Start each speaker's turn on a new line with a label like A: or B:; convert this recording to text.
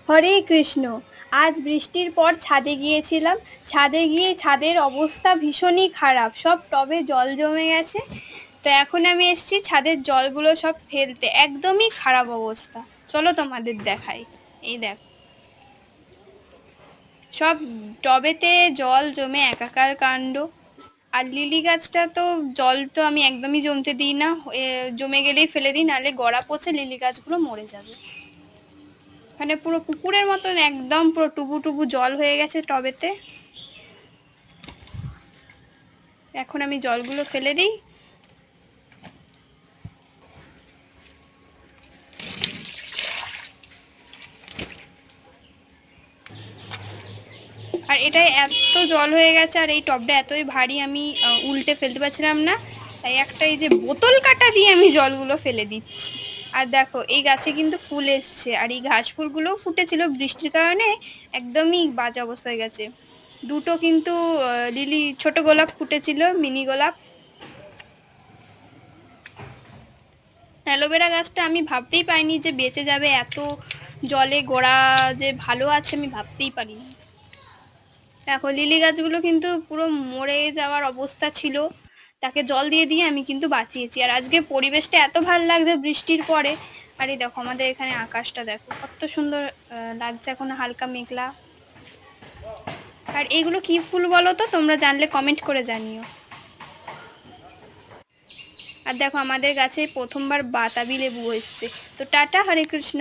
A: হরে কৃষ্ণ। আজ বৃষ্টির পর ছাদে গিয়েছিলাম। ছাদে গিয়ে ছাদের অবস্থা ভীষণই খারাপ, সব টবে জল জমে গেছে। তো এখন আমি এসেছি ছাদের জলগুলো সব ফেলতে, একদমই খারাপ অবস্থা। চলো তোমাদের দেখাই। এই দেখো, সব টবেতে জল জমে একাকার কাণ্ড। আর লিলি গাছটা তো জল তো আমি একদমই জমতে দিই না, জমে গেলেই ফেলে দিই, নাহলে গড়া পচে লিলি গাছগুলো মরে যাবে। মানে পুরো পুকুরের মতন একদম পুরো টুবু টুবু জল হয়ে গেছে টবেতে। এখন আমি জলগুলো ফেলে দিই। আর এটাই এত জল হয়ে গেছে, আর এই টবটা এতই ভারী, আমি উল্টে ফেলতে পারছিলাম না। তাই একটা এই যে বোতল কাটা দিয়ে আমি জলগুলো ফেলে দিচ্ছি। আর দেখো, এই গাছে কিন্তু ফুল এসছে, আর এই ঘাস ফুলগুলোও ফুটেছিল, বৃষ্টির কারণে একদমই বাজে অবস্থা হয়ে গেছে। দুটো কিন্তু লিলি ছোট গোলাপ ফুটেছিল, মিনি গোলাপ। অ্যালোভেরা গাছটা আমি ভাবতেই পারিনি যে বেঁচে যাবে, এত জলে গোড়া যে ভালো আছে আমি ভাবতেই পারিনি। দেখো, লিলি গাছগুলো কিন্তু পুরো মরে যাওয়ার অবস্থা ছিল, তাকে জল দিয়ে দিয়ে আমি কিন্তু বাঁচিয়েছি। আর আজকে পরিবেশটা এত ভালো লাগছে বৃষ্টির পরে। আর এই দেখো, আমাদের এখানে আকাশটা দেখো কত সুন্দর লাগছে, এখন হালকা মেঘলা। আর এইগুলো কি ফুল বলো তো, তোমরা জানলে কমেন্ট করে জানিও। আর দেখো, আমাদের গাছে প্রথমবার বাতাবি লেবু এসছে। তো টাটা, হরে কৃষ্ণ।